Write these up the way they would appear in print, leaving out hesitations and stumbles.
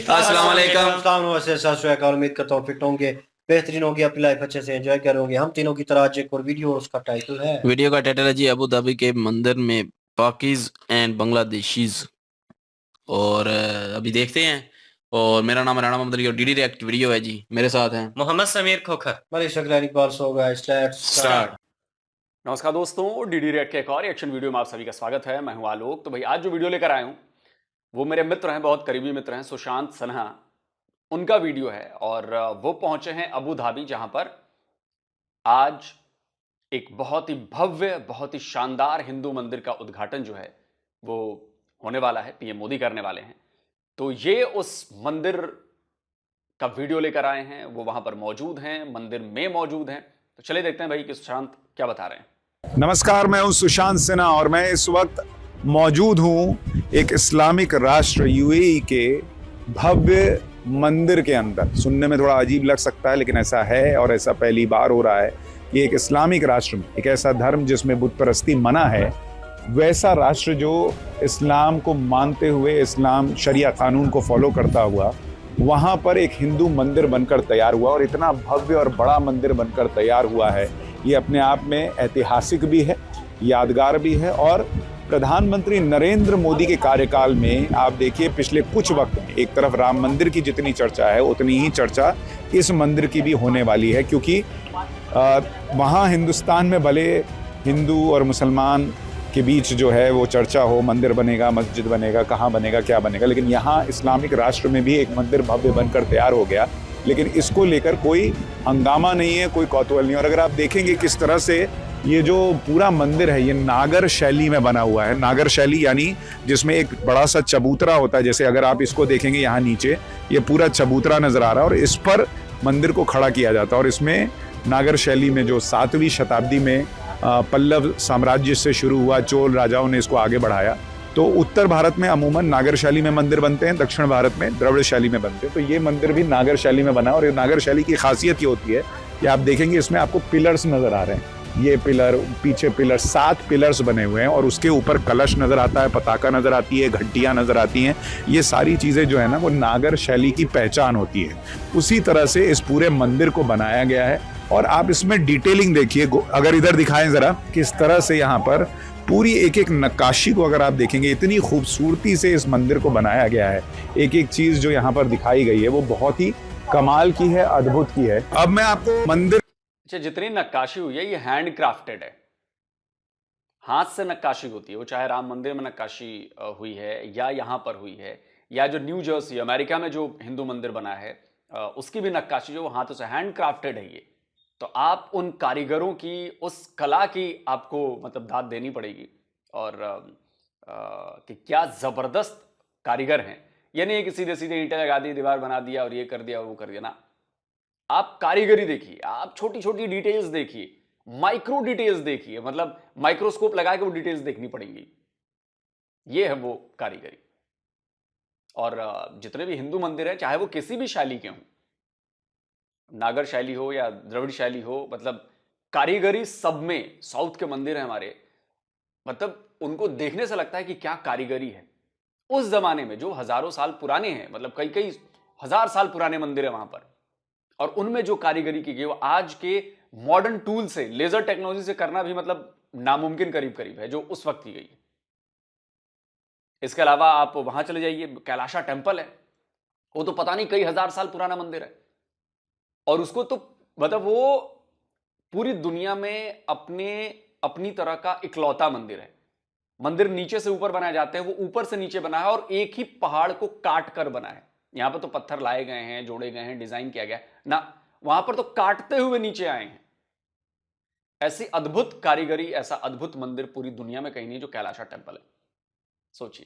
अस्सलाम वालेकुम। उम्मीद करता हूँ फिट होंगे, बेहतरीन होंगे, अपनी लाइफ अच्छे से एंजॉय करोगे। हम तीनों की तरह आज एक और वीडियो, उसका टाइटल है वीडियो का टाइटल है जी अबू धाबी के मंदिर में पाकीज एंड बांग्लादेशीज। और अभी देखते हैं। और मेरा नाम राणा मोहम्मद अली और डीडी रिएक्ट वीडियो है जी। मेरे साथ हैं Mohammad Sameer Khokhar, Malik Saqlain Iqbal so guys let's start. नमस्कार दोस्तों, डीडी रिएक्ट के एक और रिएक्शन वीडियो में आप सभी का स्वागत है। मैं हूं आलोक। तो भाई आज जो वीडियो लेकर आया हूं वो मेरे मित्र हैं, बहुत करीबी मित्र हैं, सुशांत सिन्हा। उनका वीडियो है और वो पहुंचे हैं अबू धाबी, जहां पर आज एक बहुत ही भव्य, बहुत ही शानदार हिंदू मंदिर का उद्घाटन जो है वो होने वाला है। पीएम मोदी करने वाले हैं। तो ये उस मंदिर का वीडियो लेकर आए हैं। वो वहां पर मौजूद हैं, मंदिर में मौजूद हैं। तो चलिए देखते हैं भाई कि सुशांत क्या बता रहे हैं। नमस्कार, मैं हूं सुशांत सिन्हा और मैं इस वक्त मौजूद हूं एक इस्लामिक राष्ट्र यूएई के भव्य मंदिर के अंदर। सुनने में थोड़ा अजीब लग सकता है, लेकिन ऐसा है और ऐसा पहली बार हो रहा है कि एक इस्लामिक राष्ट्र में, एक ऐसा धर्म जिसमें बुत परस्ती मना है, वैसा राष्ट्र जो इस्लाम को मानते हुए, इस्लाम शरिया कानून को फॉलो करता हुआ, वहाँ पर एक हिंदू मंदिर बनकर तैयार हुआ। और इतना भव्य और बड़ा मंदिर बनकर तैयार हुआ है, ये अपने आप में ऐतिहासिक भी है, यादगार भी है। और प्रधानमंत्री नरेंद्र मोदी के कार्यकाल में आप देखिए, पिछले कुछ वक्त में एक तरफ राम मंदिर की जितनी चर्चा है उतनी ही चर्चा इस मंदिर की भी होने वाली है। क्योंकि वहाँ हिंदुस्तान में भले हिंदू और मुसलमान के बीच जो है वो चर्चा हो, मंदिर बनेगा, मस्जिद बनेगा, कहाँ बनेगा, क्या बनेगा, लेकिन यहाँ इस्लामिक राष्ट्र में भी एक मंदिर भव्य बनकर तैयार हो गया। लेकिन इसको लेकर कोई हंगामा नहीं है, कोई कौतूहल नहीं। और अगर आप देखेंगे किस तरह से ये जो पूरा मंदिर है, ये नागर शैली में बना हुआ है। नागर शैली यानी जिसमें एक बड़ा सा चबूतरा होता है। जैसे अगर आप इसको देखेंगे यहाँ नीचे, ये पूरा चबूतरा नजर आ रहा है और इस पर मंदिर को खड़ा किया जाता है। और इसमें नागर शैली में जो 7वीं शताब्दी में पल्लव साम्राज्य से शुरू हुआ, चोल राजाओं ने इसको आगे बढ़ाया। तो उत्तर भारत में अमूमन नागर शैली में मंदिर बनते हैं, दक्षिण भारत में द्रविड़ शैली में बनते हैं। तो ये मंदिर भी नागर शैली में बना। और ये नागर शैली की खासियत ये होती है कि आप देखेंगे इसमें आपको पिलर्स नजर आ रहे हैं। ये पिलर, पीछे पिलर, 7 पिलर्स बने हुए हैं और उसके ऊपर कलश नजर आता है, पताका नजर आती है, घंटियां नजर आती हैं। ये सारी चीजें जो है ना, वो नागर शैली की पहचान होती है। उसी तरह से इस पूरे मंदिर को बनाया गया है। और आप इसमें डिटेलिंग देखिए, अगर इधर दिखाएं जरा, किस तरह से यहाँ पर पूरी एक एक नक्काशी को अगर आप देखेंगे, इतनी खूबसूरती से इस मंदिर को बनाया गया है। एक एक चीज जो यहाँ पर दिखाई गई है वो बहुत ही कमाल की है, अद्भुत की है। अब मैं आपको मंदिर, अच्छा, जितनी नक्काशी हुई है ये हैंड क्राफ्टेड है, हाथ से नक्काशी होती है। वो चाहे राम मंदिर में नक्काशी हुई है या यहाँ पर हुई है, या जो न्यू जर्सी अमेरिका में जो हिंदू मंदिर बना है उसकी भी नक्काशी जो हाथों से हैंड क्राफ्टेड है ये। तो आप उन कारीगरों की, उस कला की आपको मतलब दाद देनी पड़ेगी। और कि क्या जबरदस्त कारीगर हैं। ये नहीं कि सीधे सीधे ईंटें लगा दी, दीवार बना दिया और ये कर दिया और वो कर दिया ना। आप कारीगरी देखिए, आप छोटी छोटी डिटेल्स देखिए, माइक्रो डिटेल्स देखिए। मतलब माइक्रोस्कोप लगा के वो डिटेल्स देखनी पड़ेंगी। ये है वो कारीगरी। और जितने भी हिंदू मंदिर हैं, चाहे वो किसी भी शैली के हों, नागर शैली हो या द्रविड़ शैली हो, मतलब कारीगरी सब में। साउथ के मंदिर हैं हमारे, मतलब उनको देखने से लगता है कि क्या कारीगरी है। उस जमाने में जो हजारों साल पुराने हैं, मतलब कई कई हजार साल पुराने मंदिर है वहां पर, और उनमें जो कारीगरी की गई वो आज के मॉडर्न टूल से, लेजर टेक्नोलॉजी से करना भी मतलब नामुमकिन करीब करीब है जो उस वक्त की गई है। इसके अलावा आप वहां चले जाइए, कैलाशा टेम्पल है, वो तो पता नहीं कई हजार साल पुराना मंदिर है। और उसको तो मतलब वो पूरी दुनिया में अपनी तरह का इकलौता मंदिर है। मंदिर नीचे से ऊपर बनाए जाते हैं, वो ऊपर से नीचे बना है और एक ही पहाड़ को काट कर बना है। यहां पर तो पत्थर लाए गए हैं, जोड़े गए हैं, डिजाइन किया गया ना, वहां पर तो काटते हुए नीचे आए हैं। ऐसी अद्भुत कारीगरी, ऐसा अद्भुत मंदिर पूरी दुनिया में कहीं नहीं जो कैलाशा टेम्पल है। सोचिए,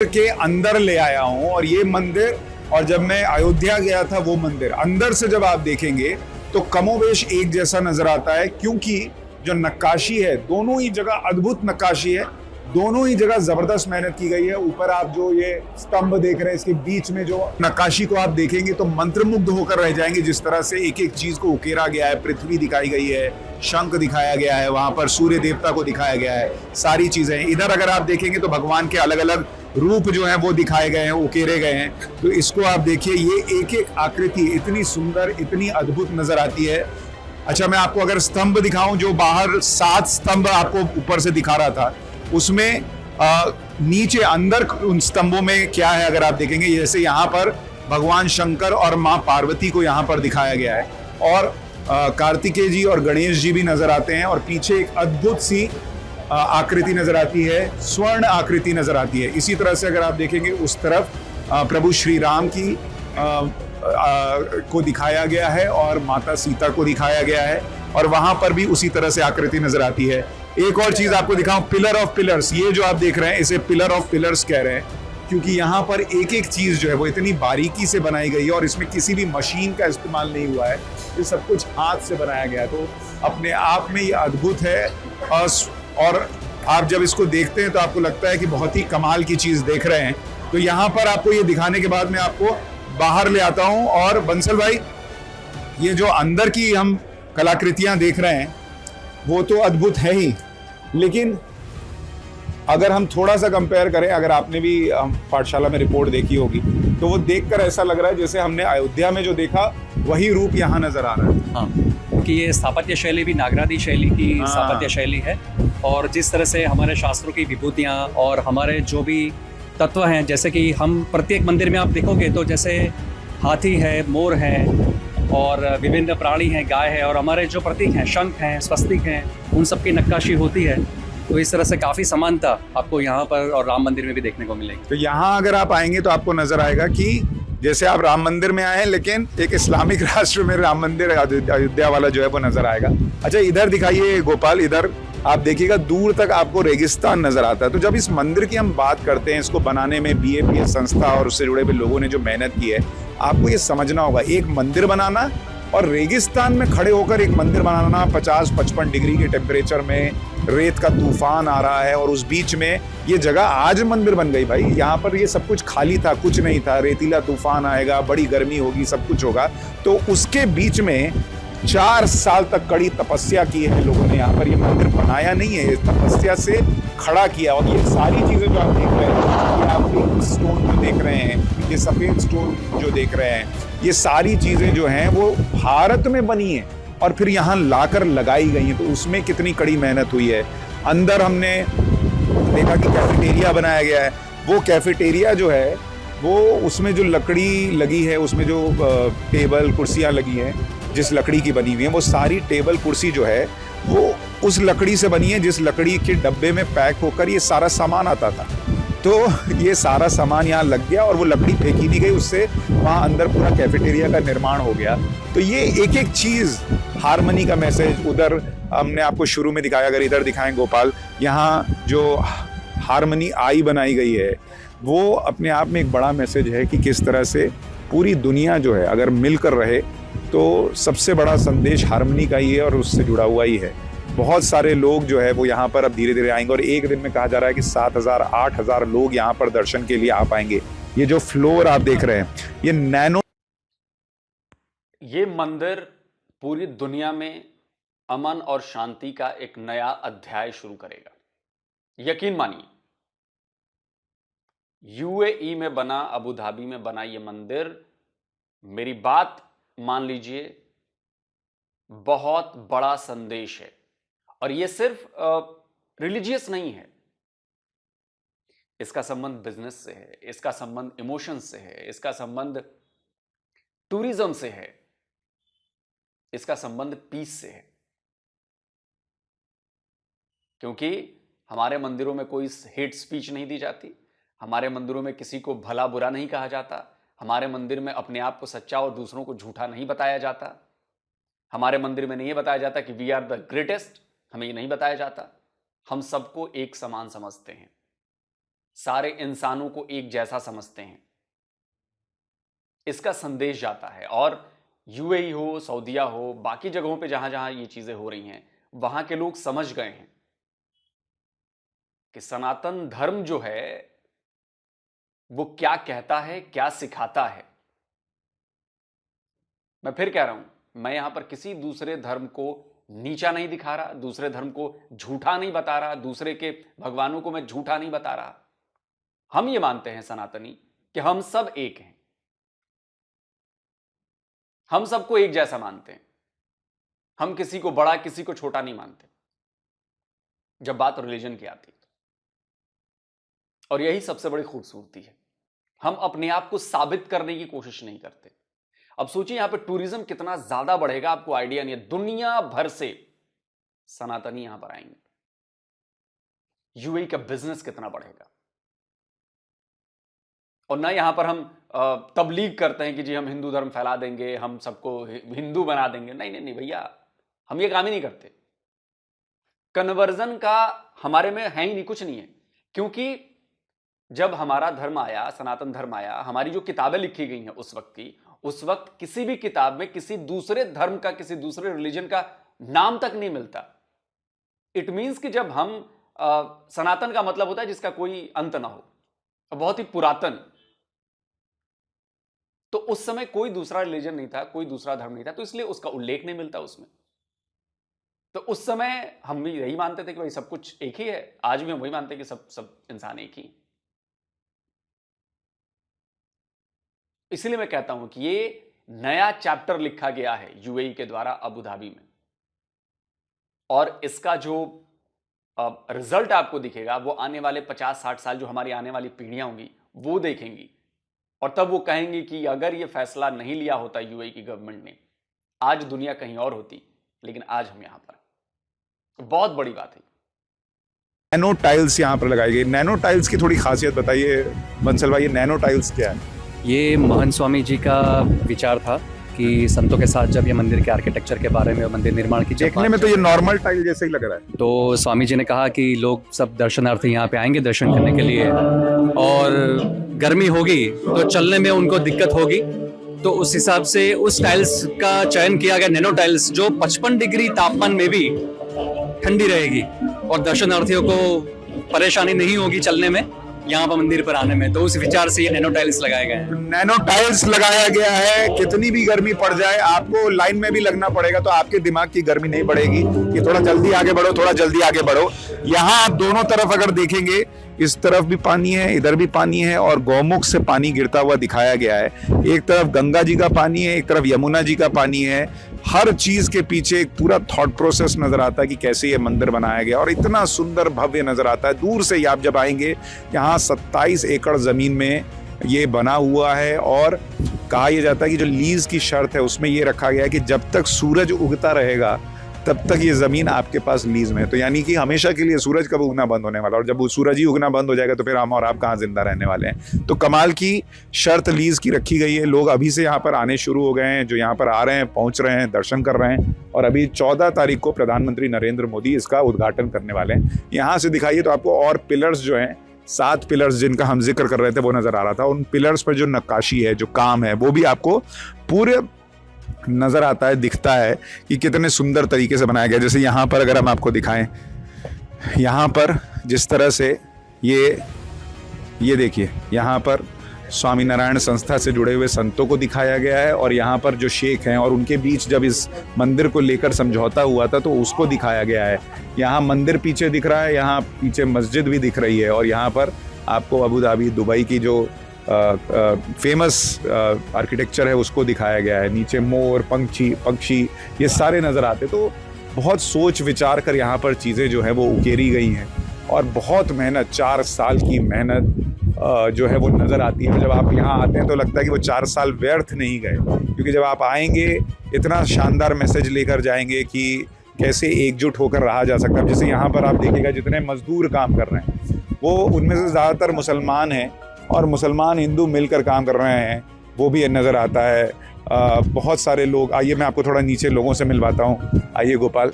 के अंदर ले आया हूं और ये मंदिर, और जब मैं अयोध्या गया था वो मंदिर, अंदर से जब आप देखेंगे तो कमोबेश एक जैसा नजर आता है। क्योंकि जो नक्काशी है, दोनों ही जगह अद्भुत नक्काशी है, दोनों ही जगह जबरदस्त मेहनत की गई है। ऊपर आप जो ये स्तंभ देख रहे हैं, इसके बीच में जो नक्काशी को आप देखेंगे तो मंत्रमुग्ध होकर रह जाएंगे। जिस तरह से एक एक चीज को उकेरा गया है, पृथ्वी दिखाई गई है, शंख दिखाया गया है, वहां पर सूर्य देवता को दिखाया गया है, सारी चीजें। इधर अगर आप देखेंगे तो भगवान के अलग अलग रूप जो है वो दिखाए गए हैं, उकेरे गए हैं। तो इसको आप देखिए, ये एक एक आकृति इतनी सुंदर, इतनी अद्भुत नजर आती है। अच्छा, मैं आपको अगर स्तंभ दिखाऊं, जो बाहर 7 स्तंभ आपको ऊपर से दिखा रहा था, उसमें नीचे अंदर उन स्तंभों में क्या है अगर आप देखेंगे, जैसे यहाँ पर भगवान शंकर और माँ पार्वती को यहाँ पर दिखाया गया है, और कार्तिकेय जी और गणेश जी भी नजर आते हैं, और पीछे एक अद्भुत सी आकृति नजर आती है, स्वर्ण आकृति नजर आती है। इसी तरह से अगर आप देखेंगे उस तरफ प्रभु श्री राम की को दिखाया गया है और माता सीता को दिखाया गया है, और वहां पर भी उसी तरह से आकृति नजर आती है। एक और चीज आपको दिखाऊं, पिलर ऑफ पिलर्स। ये जो आप देख रहे हैं, इसे पिलर ऑफ पिलर्स कह रहे हैं, क्योंकि यहाँ पर एक एक चीज जो है वो इतनी बारीकी से बनाई गई है, और इसमें किसी भी मशीन का इस्तेमाल नहीं हुआ है। ये सब कुछ हाथ से बनाया गया है, तो अपने आप में ये अद्भुत है। और आप जब इसको देखते हैं तो आपको लगता है कि बहुत ही कमाल की चीज देख रहे हैं। तो यहाँ पर आपको ये दिखाने के बाद मैं आपको बाहर ले आता हूँ। और बंसल भाई, ये जो अंदर की हम कलाकृतियां देख रहे हैं वो तो अद्भुत है ही, लेकिन अगर हम थोड़ा सा कंपेयर करें, अगर आपने भी पाठशाला में रिपोर्ट देखी होगी, तो वो देखकर ऐसा लग रहा है जैसे हमने अयोध्या में जो देखा वही रूप यहाँ नजर आ रहा है। हाँ, क्योंकि ये स्थापत्य शैली भी नागरादी शैली की स्थापत्य शैली है, और जिस तरह से हमारे शास्त्रों की विभूतियाँ और हमारे जो भी तत्व हैं, जैसे कि हम प्रत्येक मंदिर में आप देखोगे तो जैसे हाथी है, मोर है, और विभिन्न प्राणी हैं, गाय है, और हमारे जो प्रतीक हैं, शंख हैं, स्वस्तिक हैं, उन सब की नक्काशी होती है। तो इस तरह से काफ़ी समानता आपको यहाँ पर और राम मंदिर में भी देखने को मिलेगी। तो यहाँ अगर आप आएंगे तो आपको नजर आएगा कि जैसे आप राम मंदिर में आए हैं, लेकिन एक इस्लामिक राष्ट्र में राम मंदिर अयोध्या वाला जो है वो नजर आएगा। अच्छा, इधर दिखाइए गोपाल, इधर आप देखिएगा दूर तक आपको रेगिस्तान नजर आता है। तो जब इस मंदिर की हम बात करते हैं, इसको बनाने में BAPS संस्था और उससे जुड़े हुए लोगों ने जो मेहनत की है, आपको ये समझना होगा, एक मंदिर बनाना और रेगिस्तान में खड़े होकर एक मंदिर बनाना, 50-55 डिग्री के टेम्परेचर में, रेत का तूफान आ रहा है, और उस बीच में ये जगह आज मंदिर बन गई भाई। यहाँ पर ये सब कुछ खाली था, कुछ नहीं था, रेतीला तूफान आएगा, बड़ी गर्मी होगी, सब कुछ होगा, तो उसके बीच में 4 साल तक कड़ी तपस्या की है लोगों ने। यहाँ पर ये मंदिर बनाया नहीं है, तपस्या से खड़ा किया। और ये सारी चीजें जो आप देख रहे हैं, ये आप स्टोन जो देख रहे हैं, ये सफेद स्टोन जो देख रहे हैं, ये सारी चीजें जो हैं वो भारत में बनी है और फिर यहाँ लाकर लगाई गई हैं। तो उसमें कितनी कड़ी मेहनत हुई है। अंदर हमने देखा कि कैफेटेरिया बनाया गया है। वो कैफेटेरिया जो है वो, उसमें जो लकड़ी लगी है, उसमें जो टेबल कुर्सियाँ लगी हैं, जिस लकड़ी की बनी हुई है, वो सारी टेबल कुर्सी जो है वो उस लकड़ी से बनी है जिस लकड़ी के डब्बे में पैक होकर ये सारा सामान आता था। तो ये सारा सामान यहाँ लग गया और वो लकड़ी फेंकी नहीं गई, उससे वहाँ अंदर पूरा कैफेटेरिया का निर्माण हो गया। तो ये एक एक चीज़, हारमनी का मैसेज उधर हमने आपको शुरू में दिखाया, अगर इधर दिखाएं गोपाल, यहाँ जो हारमनी आई बनाई गई है वो अपने आप में एक बड़ा मैसेज है कि किस तरह से पूरी दुनिया जो है अगर मिलकर रहे तो सबसे बड़ा संदेश हारमनी का ही है और उससे जुड़ा हुआ ही है। बहुत सारे लोग जो है वो यहाँ पर अब धीरे धीरे आएंगे और एक दिन में कहा जा रहा है कि 7,000-8,000 लोग यहाँ पर दर्शन के लिए आ पाएंगे। ये जो फ्लोर आप देख रहे हैं, ये नैनो, ये मंदिर पूरी दुनिया में अमन और शांति का एक नया अध्याय शुरू करेगा, यकीन मानिए। UAE में बना, अबू धाबी में बना ये मंदिर, मेरी बात मान लीजिए, बहुत बड़ा संदेश है। और ये सिर्फ रिलीजियस नहीं है, इसका संबंध बिजनेस से है, इसका संबंध इमोशंस से है, इसका संबंध टूरिज्म से है, इसका संबंध पीस से है। क्योंकि हमारे मंदिरों में कोई हेट स्पीच नहीं दी जाती, हमारे मंदिरों में किसी को भला बुरा नहीं कहा जाता, हमारे मंदिर में अपने आप को सच्चा और दूसरों को झूठा नहीं बताया जाता, हमारे मंदिर में नहीं ये बताया जाता कि वी आर द ग्रेटेस्ट, हमें ये नहीं बताया जाता। हम सबको एक समान समझते हैं, सारे इंसानों को एक जैसा समझते हैं, इसका संदेश जाता है। और UAE हो, सऊदीया हो, बाकी जगहों पे जहां जहां ये चीजें हो रही हैं, वहां के लोग समझ गए हैं कि सनातन धर्म जो है वो क्या कहता है, क्या सिखाता है। मैं फिर कह रहा हूं, मैं यहां पर किसी दूसरे धर्म को नीचा नहीं दिखा रहा, दूसरे धर्म को झूठा नहीं बता रहा, दूसरे के भगवानों को मैं झूठा नहीं बता रहा। हम ये मानते हैं सनातनी कि हम सब एक हैं, हम सबको एक जैसा मानते हैं, हम किसी को बड़ा किसी को छोटा नहीं मानते जब बात रिलीजन की आती है। और यही सबसे बड़ी खूबसूरती है, हम अपने आप को साबित करने की कोशिश नहीं करते। अब सोचिए यहां पे टूरिज्म कितना ज्यादा बढ़ेगा, आपको आइडिया नहीं है। दुनिया भर से सनातनी यहां पर आएंगे, यूएई का बिजनेस कितना बढ़ेगा। और ना यहां पर हम तबलीग करते हैं कि जी हम हिंदू धर्म फैला देंगे, हम सबको हिंदू बना देंगे। नहीं नहीं नहीं भैया, हम ये काम ही नहीं करते। कन्वर्जन का हमारे में है ही नहीं, कुछ नहीं है। क्योंकि जब हमारा धर्म आया, सनातन धर्म आया, हमारी जो किताबें लिखी गई हैं उस वक्त की, उस वक्त किसी भी किताब में किसी दूसरे धर्म का, किसी दूसरे रिलीजन का नाम तक नहीं मिलता। इट मीन्स कि जब हम सनातन का मतलब होता है जिसका कोई अंत ना हो, बहुत ही पुरातन। तो उस समय कोई दूसरा रिलीजन नहीं था, कोई दूसरा धर्म नहीं था, तो इसलिए उसका उल्लेख नहीं मिलता उसमें। तो उस समय हम भी यही मानते थे कि भाई सब कुछ एक ही है। आज भी हम वही मानते हैं कि सब इंसान एक ही। इसलिए मैं कहता हूं कि ये नया चैप्टर लिखा गया है यूएई के द्वारा अबू धाबी में, और इसका जो रिजल्ट आपको दिखेगा वो आने वाले 50-60 साल, जो हमारी आने वाली पीढ़ियां होंगी वो देखेंगी, और तब वो कहेंगे कि अगर ये फैसला नहीं लिया होता यूएई की गवर्नमेंट ने, आज दुनिया कहीं और होती, लेकिन आज हम यहां पर। बहुत बड़ी बात है। नैनो टाइल्स यहाँ पर लगाई गई। नैनो टाइल्स की थोड़ी खासियत बताइए बंसल भाई, ये नैनो टाइल्स क्या है? ये महंत स्वामी जी का विचार था कि संतों के साथ जब ये मंदिर के आर्किटेक्चर के बारे में, मंदिर निर्माण की देखने में तो ये नॉर्मल टाइल जैसे ही लग रहा है। तो स्वामी जी ने कहा कि लोग सब दर्शनार्थी यहाँ पे आएंगे दर्शन करने के लिए, और गर्मी होगी तो चलने में उनको दिक्कत होगी, तो उस हिसाब से उस टाइल्स का चयन किया गया, नैनो टाइल्स, जो 55 डिग्री तापमान में भी ठंडी रहेगी और दर्शनार्थियों को परेशानी नहीं होगी चलने में, यहाँ पर मंदिर पर आने में। तो उस विचार से ये नैनो टाइल्स लगाए गए हैं। नैनो टाइल्स लगाया गया है। कितनी भी गर्मी पड़ जाए, आपको लाइन में भी लगना पड़ेगा तो आपके दिमाग की गर्मी नहीं बढ़ेगी कि थोड़ा जल्दी आगे बढ़ो, थोड़ा जल्दी आगे बढ़ो। यहाँ आप दोनों तरफ अगर देखेंगे, इस तरफ भी पानी है, इधर भी पानी है, और गौमुख से पानी गिरता हुआ दिखाया गया है। एक तरफ गंगा जी का पानी है, एक तरफ यमुना जी का पानी है। हर चीज के पीछे एक पूरा थॉट प्रोसेस नजर आता है कि कैसे ये मंदिर बनाया गया, और इतना सुंदर भव्य नजर आता है। दूर से ही आप जब आएंगे, यहाँ 27 एकड़ जमीन में ये बना हुआ है, और कहा यह जाता है कि जो लीज की शर्त है उसमें ये रखा गया है कि जब तक सूरज उगता रहेगा तब तक ये जमीन आपके पास लीज में है। तो यानी कि हमेशा के लिए सूरज कब उगना बंद होने वाला, और जब वो सूरज ही उगना बंद हो जाएगा तो फिर हम और आप कहाँ जिंदा रहने वाले हैं। तो कमाल की शर्त लीज की रखी गई है। लोग अभी से यहाँ पर आने शुरू हो गए हैं, जो यहाँ पर आ रहे हैं, पहुंच रहे हैं, दर्शन कर रहे हैं, और अभी 14 तारीख को प्रधानमंत्री नरेंद्र मोदी इसका उद्घाटन करने वाले हैं। यहाँ से दिखाइए तो आपको और पिलर्स जो हैं, 7 पिलर्स जिनका हम जिक्र कर रहे थे वो नजर आ रहा था। उन पिलर्स पर जो नक्काशी है, जो काम है, वो भी आपको पूरे नजर आता है, दिखता है कि कितने सुंदर तरीके से बनाया गया। जैसे यहाँ पर अगर हम आपको दिखाएं, यहाँ पर जिस तरह से ये देखिए, यहाँ पर स्वामी नारायण संस्था से जुड़े हुए संतों को दिखाया गया है, और यहाँ पर जो शेख हैं और उनके बीच जब इस मंदिर को लेकर समझौता हुआ था तो उसको दिखाया गया है। यहाँ मंदिर पीछे दिख रहा है, यहाँ पीछे मस्जिद भी दिख रही है, और यहाँ पर आपको अबू धाबी, दुबई की जो फेमस आर्किटेक्चर है उसको दिखाया गया है। नीचे मोर, पक्षी ये सारे नज़र आते। तो बहुत सोच विचार कर यहाँ पर चीज़ें जो है वो उकेरी गई हैं, और बहुत मेहनत, 4 साल की मेहनत जो है वो नज़र आती है। जब आप यहाँ आते हैं तो लगता है कि वो 4 साल व्यर्थ नहीं गए, क्योंकि जब आप आएंगे इतना शानदार मैसेज लेकर जाएंगे कि कैसे एकजुट होकर रहा जा सकता है। जैसे यहाँ पर आप देखिएगा जितने मजदूर काम कर रहे हैं वो उनमें से ज़्यादातर मुसलमान हैं, और मुसलमान हिंदू मिलकर काम कर रहे हैं, वो भी नज़र आता है। बहुत सारे लोग, आइए मैं आपको थोड़ा नीचे लोगों से मिलवाता हूँ। आइए गोपाल।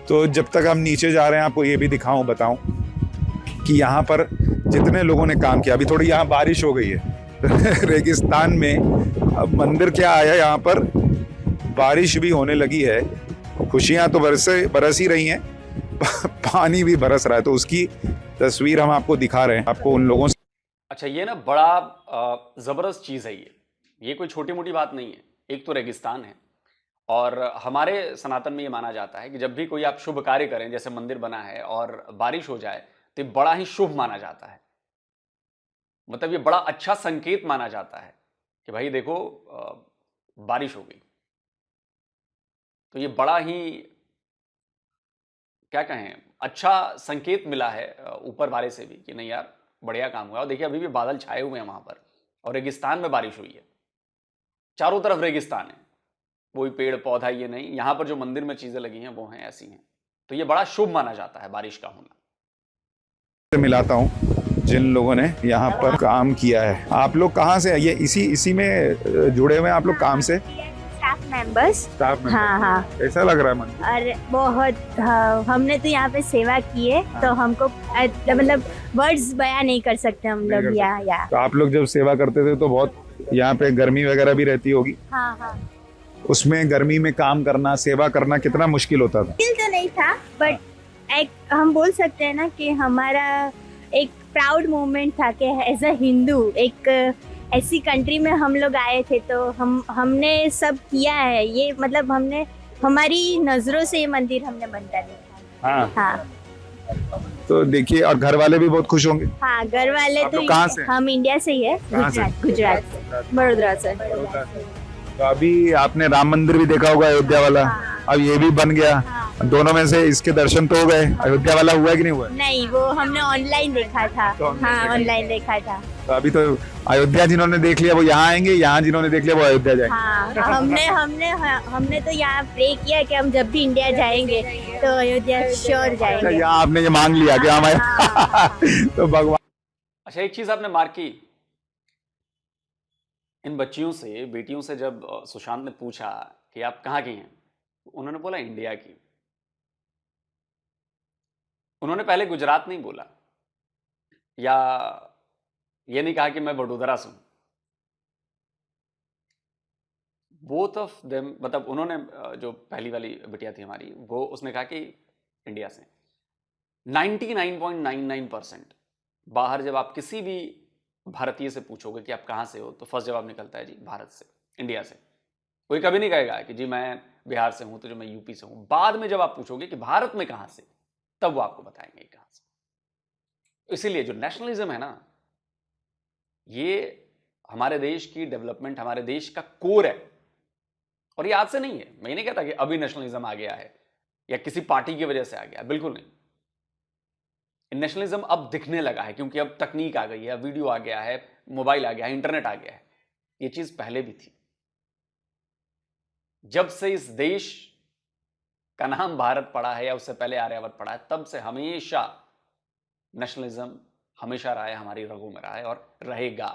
तो जब तक हम नीचे जा रहे हैं आपको ये भी बताऊँ कि यहाँ पर जितने लोगों ने काम किया, अभी थोड़ी यहाँ बारिश हो गई है रेगिस्तान में, अब मंदिर क्या आया, यहाँ पर बारिश भी होने लगी है। खुशियाँ तो बरस ही रही हैं, पानी भी बरस रहा है, तो उसकी तस्वीर हम आपको दिखा रहे हैं, आपको उन लोगों से। अच्छा, ये ना बड़ा ज़बरदस्त चीज़ है ये कोई छोटी मोटी बात नहीं है। एक तो रेगिस्तान है, और हमारे सनातन में ये माना जाता है कि जब भी कोई आप शुभ कार्य करें, जैसे मंदिर बना है और बारिश हो जाए, तो बड़ा ही शुभ माना जाता है। मतलब ये बड़ा अच्छा संकेत माना जाता है कि भाई देखो बारिश हो गई। तो ये बड़ा ही क्या कहें अच्छा संकेत मिला है ऊपर वाले से भी कि नहीं यार बढ़िया काम हुआ। और देखिए अभी भी बादल छाए हुए हैं वहां पर और रेगिस्तान में बारिश हुई है, चारों तरफ रेगिस्तान है, कोई पेड़ पौधा ये नहीं। यहां पर जो मंदिर में चीजें लगी हैं वो हैं ऐसी हैं। तो ये बड़ा शुभ माना जाता है बारिश का होना। मिलाता हूँ जिन लोगों ने यहाँ पर काम किया है। आप लोग कहाँ से, ये इसी में जुड़े हुए हैं आप लोग काम से? Staff members. हाँ हाँ। कैसा लग रहा है मन? अरे बहुत, हाँ, हमने तो यहाँ पे सेवा की है तो हमको मतलब वर्ड्स बयां नहीं कर सकते हम लोग यहाँ। तो आप लोग जब सेवा करते थे तो बहुत यहाँ पे गर्मी वगैरह भी रहती होगी? हाँ हाँ। उसमें गर्मी में काम करना, सेवा करना कितना मुश्किल होता था? मुश्किल तो नहीं था, बट एक हम बोल सकते हैं ना कि हमारा एक प्राउड मोमेंट था कि एज अ हिंदू एक ऐसी कंट्री में हम लोग आए थे तो हमने सब किया है। ये मतलब हमने हमारी नजरों से ये मंदिर हमने बनता देखा। हाँ। हाँ। तो देखिए, और घर वाले भी बहुत खुश होंगे। हाँ, घर वाले तो कहाँ से? हम इंडिया से ही है, गुजरात से, बड़ोदरा से। तो अभी आपने राम मंदिर भी देखा होगा अयोध्या वाला। हाँ। अब ये भी बन गया। हाँ। दोनों में से इसके दर्शन तो हो गए, अयोध्या वाला हुआ कि नहीं हुआ? नहीं, वो हमने ऑनलाइन देखा था। हाँ, ऑनलाइन देखा था। तो अभी तो अयोध्या जिन्होंने देख लिया वो यहाँ आएंगे, यहाँ जिन्होंने देख लिया वो अयोध्या जाएंगे। हाँ, हमने तो यहाँ प्रे किया कि हम जब भी इंडिया जाएंगे तो अयोध्या श्योर जाएंगे। यहाँ आपने ये मांग लिया कि हमारे तो भगवान। अच्छा, एक चीज आपने मार्क की, इन बच्चियों से, बेटियों से जब सुशांत ने पूछा कि आप कहाँ की हैं, उन्होंने बोला इंडिया की। उन्होंने पहले गुजरात नहीं बोला या ये नहीं कहा कि मैं वडोदरा से हूं। बोथ ऑफ देम, मतलब उन्होंने जो पहली वाली बिटिया थी हमारी, वो उसने कहा कि इंडिया से। 99.99% बाहर जब आप किसी भी भारतीय से पूछोगे कि आप कहाँ से हो तो फर्स्ट जवाब निकलता है जी भारत से, इंडिया से। कोई कभी नहीं कहेगा कि जी मैं बिहार से हूं तो जो मैं यूपी से हूं। बाद में जब आप पूछोगे कि भारत में कहाँ से, तब वो आपको बताएंगे कहाँ से। इसीलिए जो नेशनलिज्म है ना, ये हमारे देश की डेवलपमेंट, हमारे देश का कोर है। और ये आज से नहीं है। मैं ये नहीं कहता कि अभी नेशनलिज्म आ गया है या किसी पार्टी की वजह से आ गया, बिल्कुल नहीं। नेशनलिज्म अब दिखने लगा है क्योंकि अब तकनीक आ गई है, वीडियो आ गया है, मोबाइल आ गया है, इंटरनेट आ गया है। ये चीज पहले भी थी। जब से इस देश का नाम भारत पड़ा है या उससे पहले आर्यावर्त पड़ा है, तब से हमेशा नेशनलिज्म हमेशा रहा है, हमारी रगों में रहा है और रहेगा।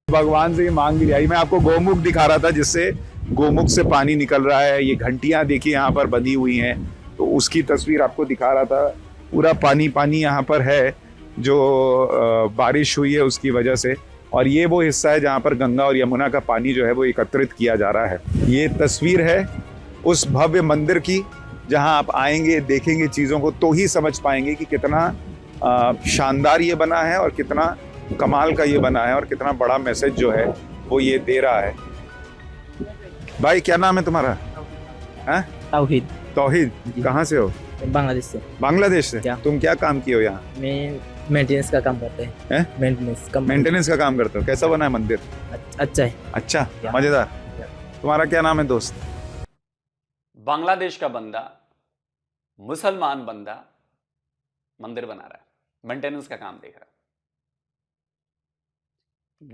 भगवान से ये मांग लिया। मैं आपको गौमुख दिखा रहा था जिससे गोमुख से पानी निकल रहा है। ये घंटियां देखिए यहाँ पर बंधी हुई हैं, तो उसकी तस्वीर आपको दिखा रहा था। पूरा पानी पानी यहाँ पर है जो बारिश हुई है उसकी वजह से। और ये वो हिस्सा है जहाँ पर गंगा और यमुना का पानी जो है वो एकत्रित किया जा रहा है। ये तस्वीर है उस भव्य मंदिर की जहाँ आप आएंगे, देखेंगे चीज़ों को तो ही समझ पाएंगे कि कितना शानदार ये बना है और कितना कमाल का ये बना है और कितना बड़ा मैसेज जो है वो ये दे रहा है। भाई क्या नाम है तुम्हारा? तौहीद। तौहीद, कहाँ से हो? बांग्लादेश से। बांग्लादेश से? क्या? तुम क्या काम किए हो यहाँ? मैं मेंटेनेंस का काम करते हैं। मेंटेनेंस का काम करते हो। कैसा बना है मंदिर? अच्छा है। अच्छा, मजेदार। तुम्हारा क्या नाम है दोस्त? बांग्लादेश का बंदा, मुसलमान बंदा मंदिर बना रहा है, मेंटेनेंस का काम देख रहा है।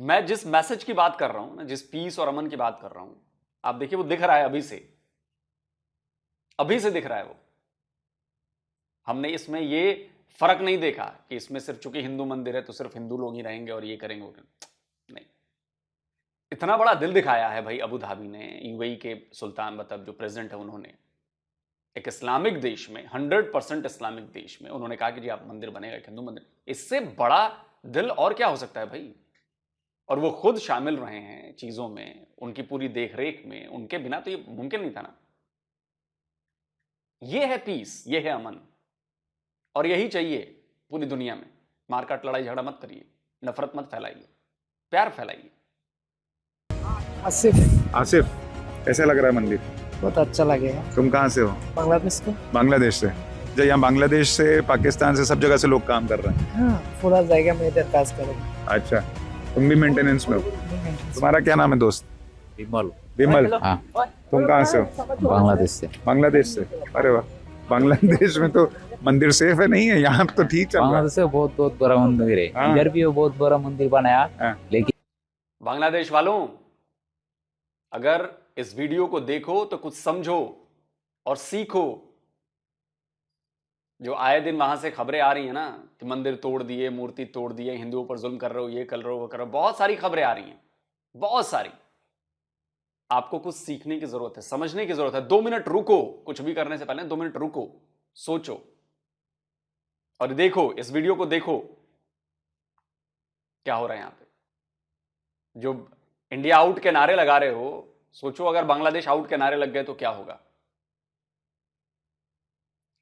मैं जिस मैसेज की बात कर रहा हूं ना, जिस पीस और अमन की बात कर रहा हूं, आप देखिए वो दिख रहा है अभी से दिख रहा है वो। हमने इसमें ये फर्क नहीं देखा कि इसमें सिर्फ चूंकि हिंदू मंदिर है तो सिर्फ हिंदू लोग ही रहेंगे और ये करेंगे, नहीं। इतना बड़ा दिल दिखाया है भाई अबू धाबी ने, यूएई के सुल्तान, मतलब जो प्रेसिडेंट है, उन्होंने एक इस्लामिक देश में, 100% इस्लामिक देश में उन्होंने कहा कि जी आप मंदिर बनेगा, हिंदू मंदिर। इससे बड़ा दिल और क्या हो सकता है भाई? और वो खुद शामिल रहे हैं चीजों में, उनकी पूरी देखरेख में। उनके बिना तो ये मुमकिन नहीं था ना। ये है पीस, ये है अमन, और यही चाहिए पूरी दुनिया में। मारकाट, लड़ाई झगड़ा मत करिए, नफरत मत फैलाइए, प्यार फैलाइए। आसिफ, कैसा लग रहा है मंदिर? बहुत अच्छा लगेगा। तुम कहाँ से हो? बांग्लादेश को। बांग्लादेश से। जो यहाँ बांग्लादेश से, पाकिस्तान से, सब जगह से लोग काम कर रहे हैं। हाँ पूरा जाएगा मैं इधर काज करूँ। अच्छा, तुम भी मेंटेनेंस में हो? तुम्हारा क्या नाम है दोस्त? विमल। विमल, हाँ। तुम कहाँ से हो? बांग्लादेश से। बांग्लादेश से? अरे वाह, बांग्लादेश में तो मंदिर सेफ है नहीं है, यहाँ तो ठीक चल रहा है। बांग्लादेश से बहुत बड़ा मंदिर है, हाँ। इधर भी वो बहुत बड़ा मंदिर बनाया, हाँ। लेकिन बांग्लादेश वालों, अगर इस वीडियो को देखो तो कुछ समझो और सीखो। जो आए दिन वहां से खबरें आ रही है ना कि मंदिर तोड़ दिए, मूर्ति तोड़ दिए, हिंदुओं पर जुल्म कर रहे हो, ये कर रहे हो, वो कर रहे हो, बहुत सारी खबरें आ रही हैं, बहुत सारी। आपको कुछ सीखने की जरूरत है, समझने की जरूरत है। 2 मिनट रुको, कुछ भी करने से पहले 2 मिनट रुको, सोचो और देखो, इस वीडियो को देखो क्या हो रहा है यहां पे। जो इंडिया आउट के नारे लगा रहे हो, सोचो अगर बांग्लादेश आउट के नारे लग गए तो क्या होगा।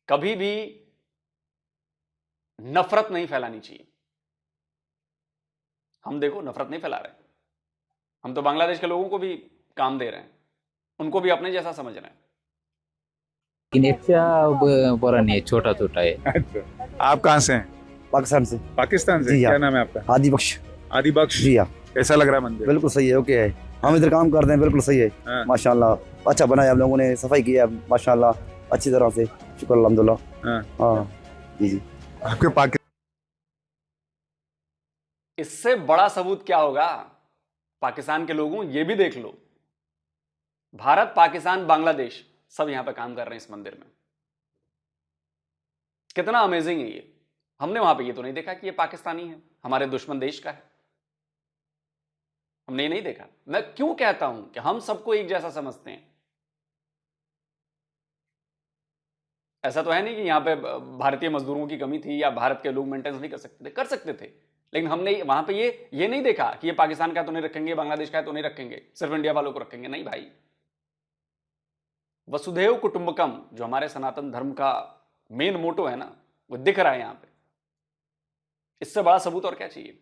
कभी भी नफरत नहीं फैलानी चाहिए। हम देखो नफरत नहीं फैला रहे, हम तो बांग्लादेश के लोगों को भी काम दे रहे हैं, उनको भी अपने जैसा समझ रहे हैं। बड़ा नहीं है, छोटा छोटा है। अच्छा, आप कहाँ से हैं? पाकिस्तान से। पाकिस्तान से? जी हाँ। क्या नाम है आपका? आदि बख्श। आदि बख्श जी हाँ, कैसा लग रहा है मंदिर? बिल्कुल सही है, ओके है। हम इधर काम करते हैं, बिल्कुल सही है। हाँ। माशाल्लाह अच्छा बनाया हम लोगों ने, सफाई किया माशाल्लाह अच्छी तरह से, शुक्र अल्हम्दुलिल्लाह। हाँ। हाँ जी जी। आपके पाकिस्तान इससे बड़ा सबूत क्या होगा पाकिस्तान के लोगों? ये भी देख लो, भारत, पाकिस्तान, बांग्लादेश सब यहां पे काम कर रहे हैं इस मंदिर में। कितना अमेजिंग है ये। हमने वहां पे ये तो नहीं देखा कि ये पाकिस्तानी है, हमारे दुश्मन देश का है, हमने ये नहीं देखा। मैं क्यों कहता हूं कि हम सबको एक जैसा समझते हैं। ऐसा तो है नहीं कि यहां पे भारतीय मजदूरों की कमी थी या भारत के लोग मेंटेनेंस नहीं कर सकते थे, कर सकते थे, लेकिन हमने वहां पे ये नहीं देखा कि ये पाकिस्तान का तो नहीं रखेंगे, बांग्लादेश का तो नहीं रखेंगे, सिर्फ इंडिया वालों को रखेंगे। नहीं भाई, वसुधैव कुटुंबकम जो हमारे सनातन धर्म का मेन मोटो है ना, वो दिख रहा है यहां पे। इससे बड़ा सबूत और क्या चाहिए।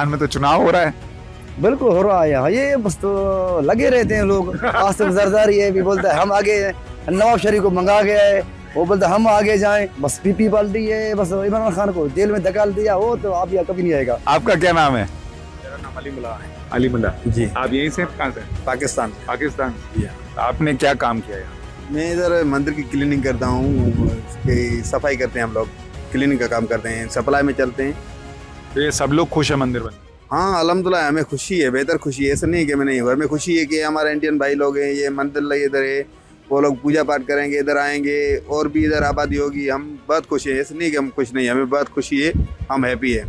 में तो चुनाव हो रहा है। बिल्कुल हो रहा है यहाँ, ये बस तो लगे रहते हैं लोग। आसिफ जरदारी है भी बोलता है हम आगे, नवाब शरीफ को मंगा गया है, वो बोलता है हम आगे जाएं, बस पीपी पार्टी है, बस इमरान खान को जेल में धकेल दिया, वो तो आप यहाँ कभी नहीं आएगा। आपका क्या नाम है? मेरा नाम अली मुल्ला है। अली मुल्ला जी। आप यहीं से? कहाँ से? पाकिस्तान। पाकिस्तान। जी। आपने क्या काम किया यहाँ? मैं इधर मंदिर की क्लीनिंग करता हूँ, सफाई करते हैं हम लोग, क्लीनिंग का काम करते हैं, सप्लाई में चलते हैं। तो ये सब लोग खुश है मंदिर बन? हाँ अल्हम्दुलिल्लाह, हमें खुशी है, बेहतर खुशी है। ऐसा नहीं है कि मैं नहीं हूँ, हमें खुशी है कि हमारे इंडियन भाई लोग हैं, ये मंदिर लगे इधर है, वो लोग पूजा पाठ करेंगे, इधर आएंगे और भी इधर आबादी होगी। हम बहुत खुश हैं, ऐसा नहीं कि हम खुश नहीं, हमें बहुत खुशी है, हम हैप्पी है।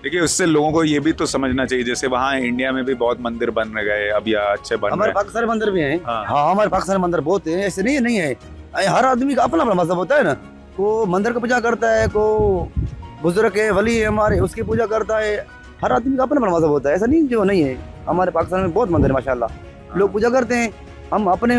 देखिए, उससे लोगों को ये भी तो समझना चाहिए, जैसे वहाँ इंडिया में भी बहुत मंदिर बन गए, अब या अच्छे बन हमारे रहे हैं। पाकिस्तान मंदिर भी हैं। हाँ। हाँ हमारे पाकिस्तान मंदिर बहुत है, ऐसे नहीं है। हर आदमी का अपना अपना मजहब होता है ना, को मंदिर की पूजा करता है, को बुजुर्ग है, वली है हमारे, उसकी पूजा करता है। हर आदमी का अपना अपना मजहब होता है, ऐसा नहीं जो नहीं है। हमारे पाकिस्तान में बहुत मंदिर है माशाल्लाह, लोग पूजा करते हैं। हम अपने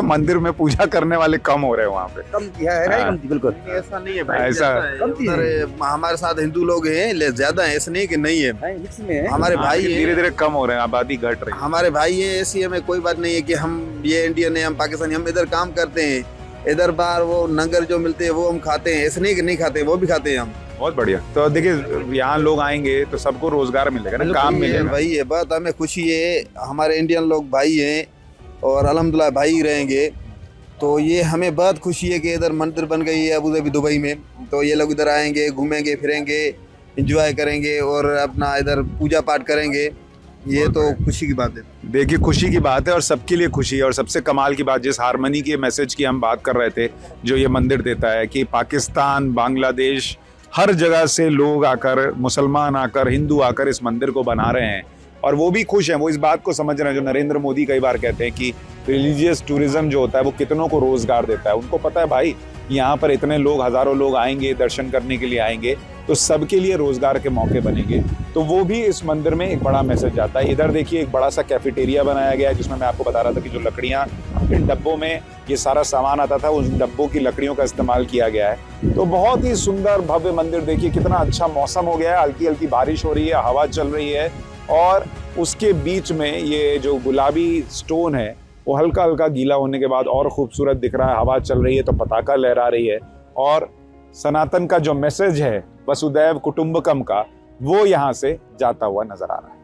मंदिर में पूजा करने वाले कम हो रहे हैं वहाँ पे, कम है ना, कम बिल्कुल ऐसा नहीं है भाई, ऐसा उधर हमारे साथ हिंदू लोग हैं ज्यादा है, ऐसा नहीं कि नहीं है, मिक्स में है। हमारे भाई हैं, धीरे धीरे कम हो रहे हैं, आबादी घट रही है। हमारे भाई है, ऐसी हमें कोई बात नहीं है कि हम ये इंडियन है, हम पाकिस्तानी, हम इधर काम करते हैं, इधर बाहर वो नंगर जो मिलते हैं वो हम खाते हैं, ऐसा नहीं कि नहीं खाते, वो भी खाते हैं हम। बहुत बढ़िया। तो देखिए, यहाँ लोग आएंगे तो सबको रोजगार मिलेगा ना, काम मिलेगा। वही है बात, हमें खुशी है, हमारे इंडियन लोग भाई हैं और अल्हम्दुलिल्लाह भाई रहेंगे। तो ये हमें बहुत खुशी है कि इधर मंदिर बन गई है अबू धाबी, दुबई में। तो ये लोग इधर आएंगे, घूमेंगे फिरेंगे, एंजॉय करेंगे और अपना इधर पूजा पाठ करेंगे। ये तो खुशी की बात है। देखिए, खुशी की बात है और सबके लिए खुशी है। और सबसे कमाल की बात, जिस हारमनी के मैसेज की हम बात कर रहे थे, जो ये मंदिर देता है कि पाकिस्तान, बांग्लादेश, हर जगह से लोग आकर, मुसलमान आकर, हिंदू आकर इस मंदिर को बना रहे हैं और वो भी खुश हैं। वो इस बात को समझ रहे हैं, जो नरेंद्र मोदी कई बार कहते हैं कि रिलीजियस टूरिज्म जो होता है वो कितनों को रोजगार देता है। उनको पता है भाई, यहाँ पर इतने लोग, हजारों लोग आएंगे, दर्शन करने के लिए आएंगे, तो सबके लिए रोजगार के मौके बनेंगे। तो वो भी इस मंदिर में एक बड़ा मैसेज जाता है। इधर देखिए, एक बड़ा सा कैफेटेरिया बनाया गया है, जिसमें मैं आपको बता रहा था कि जो लकड़ियाँ, इन डब्बों में ये सारा सामान आता था, उस डब्बों की लकड़ियों का इस्तेमाल किया गया है। तो बहुत ही सुंदर भव्य मंदिर। देखिए कितना अच्छा मौसम हो गया है, हल्की हल्की बारिश हो रही है, हवा चल रही है और उसके बीच में ये जो गुलाबी स्टोन है वो हल्का हल्का गीला होने के बाद और खूबसूरत दिख रहा है। हवा चल रही है तो पताका लहरा रही है, और सनातन का जो मैसेज है वसुदैव कुटुंबकम का, वो यहाँ से जाता हुआ नजर आ रहा है।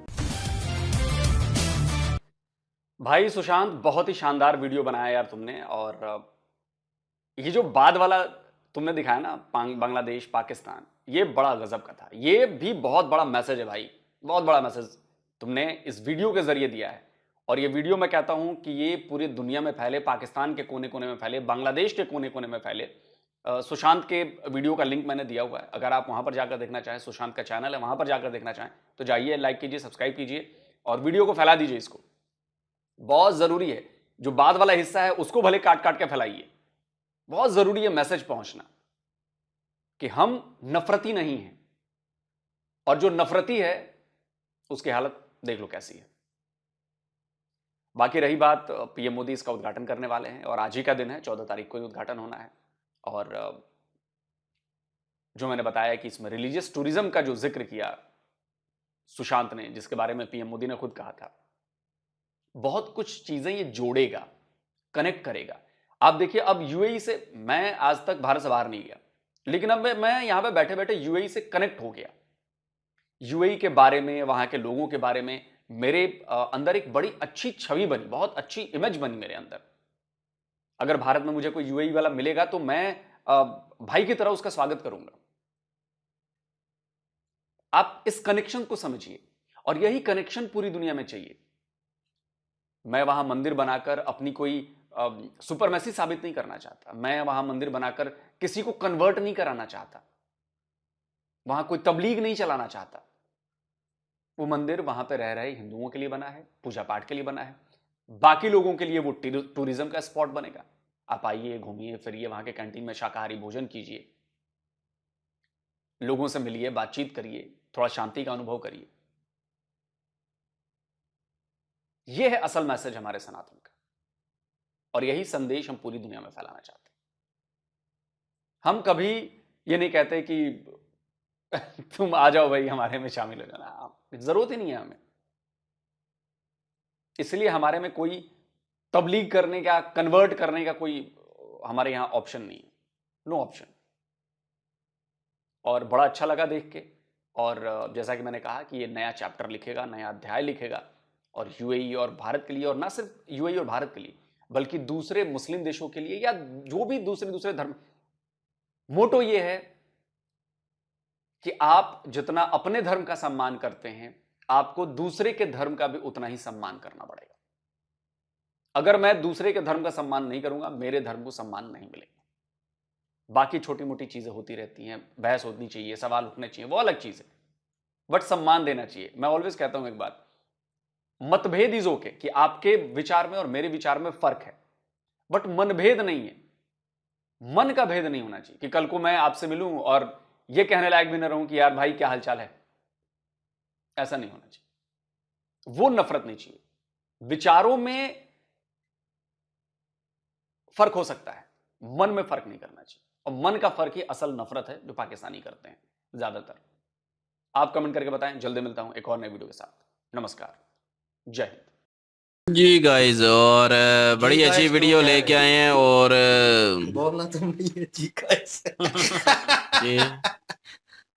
भाई सुशांत, बहुत ही शानदार वीडियो बनाया यार तुमने। और ये जो बाद वाला तुमने दिखाया ना, बांग्लादेश पाकिस्तान, ये बड़ा गजब का था। ये भी बहुत बड़ा मैसेज है भाई, बहुत बड़ा मैसेज तुमने इस वीडियो के जरिए दिया है। और ये वीडियो मैं कहता हूं कि ये पूरी दुनिया में फैले, पाकिस्तान के कोने कोने में फैले, बांग्लादेश के कोने कोने में फैले। सुशांत के वीडियो का लिंक मैंने दिया हुआ है, अगर आप वहां पर जाकर देखना चाहें, सुशांत का चैनल है, वहां पर जाकर देखना चाहें तो जाइए, लाइक कीजिए, सब्सक्राइब कीजिए और वीडियो को फैला दीजिए। इसको बहुत जरूरी है, जो बाद वाला हिस्सा है उसको भले काट काट के फैलाइए। बहुत जरूरी है मैसेज पहुंचना कि हम नफरती नहीं हैं, और जो नफरती है उसकी हालत देख लो कैसी है। बाकी रही बात, पीएम मोदी इसका उद्घाटन करने वाले हैं और आज ही का दिन है, 14 तारीख को ही उद्घाटन होना है। और जो मैंने बताया कि इसमें रिलीजियस टूरिज्म का जो जिक्र किया सुशांत ने, जिसके बारे में पीएम मोदी ने खुद कहा था, बहुत कुछ चीजें ये जोड़ेगा, कनेक्ट करेगा। आप देखिए, अब यूएई से, मैं आज तक भारत से बाहर नहीं गया, लेकिन अब मैं यहां पे बैठे बैठे यूएई से कनेक्ट हो गया। यूएई के बारे में, वहां के लोगों के बारे में मेरे अंदर एक बड़ी अच्छी छवि बनी, बहुत अच्छी इमेज बनी मेरे अंदर। अगर भारत में मुझे कोई यूएई वाला मिलेगा तो मैं भाई की तरह उसका स्वागत करूंगा। आप इस कनेक्शन को समझिए, और यही कनेक्शन पूरी दुनिया में चाहिए। मैं वहां मंदिर बनाकर अपनी कोई सुपरमेसी साबित नहीं करना चाहता। मैं वहां मंदिर बनाकर किसी को कन्वर्ट नहीं कराना चाहता। वहां कोई तबलीग नहीं चलाना चाहता। वो मंदिर वहां पे रह रहे हिंदुओं के लिए बना है, पूजा पाठ के लिए बना है। बाकी लोगों के लिए वो टूरिज्म का स्पॉट बनेगा। आप आइए, घूमिए फिरिए, वहां के कैंटीन में शाकाहारी भोजन कीजिए, लोगों से मिलिए, बातचीत करिए, थोड़ा शांति का अनुभव करिए। यह है असल मैसेज हमारे सनातन का, और यही संदेश हम पूरी दुनिया में फैलाना चाहते हैं। हम कभी ये नहीं कहते कि तुम आ जाओ भाई, हमारे में शामिल हो जाना, जरूरत ही नहीं है हमें। इसलिए हमारे में कोई तबलीग करने का, कन्वर्ट करने का कोई हमारे यहां ऑप्शन नहीं है, नो ऑप्शन। और बड़ा अच्छा लगा देख के, और जैसा कि मैंने कहा कि ये नया चैप्टर लिखेगा, नया अध्याय लिखेगा, और यूएई और भारत के लिए, और ना सिर्फ यूएई और भारत के लिए बल्कि दूसरे मुस्लिम देशों के लिए, या जो भी दूसरे धर्म। मोटो ये है कि आप जितना अपने धर्म का सम्मान करते हैं, आपको दूसरे के धर्म का भी उतना ही सम्मान करना पड़ेगा। अगर मैं दूसरे के धर्म का सम्मान नहीं करूंगा, मेरे धर्म को सम्मान नहीं मिलेगा। बाकी छोटी मोटी चीजें होती रहती हैं, बहस होनी चाहिए, सवाल उठने चाहिए, वो अलग चीज है, बट सम्मान देना चाहिए। मैं ऑलवेज कहता हूं एक बात, मतभेद इज ओके, कि आपके विचार में और मेरे विचार में फर्क है, बट मनभेद नहीं है। मन का भेद नहीं होना चाहिए कि कल को मैं आपसे मिलूं और ये कहने लायक भी न रहूं कि यार भाई क्या हालचाल है। ऐसा नहीं होना चाहिए, वो नफरत नहीं चाहिए। विचारों में फर्क हो सकता है, मन में फर्क नहीं करना चाहिए, और मन का फर्क ही असल नफरत है जो पाकिस्तानी करते हैं ज्यादातर। आप कमेंट करके बताएं। जल्दी मिलता हूं एक और नए वीडियो के साथ। नमस्कार, जय हिंद। जी गाइस, और बड़ी जी अच्छी guys, वीडियो तो क्या लेके है? आए हैं। और बोलना तुम नहीं है जी गाइस। जी,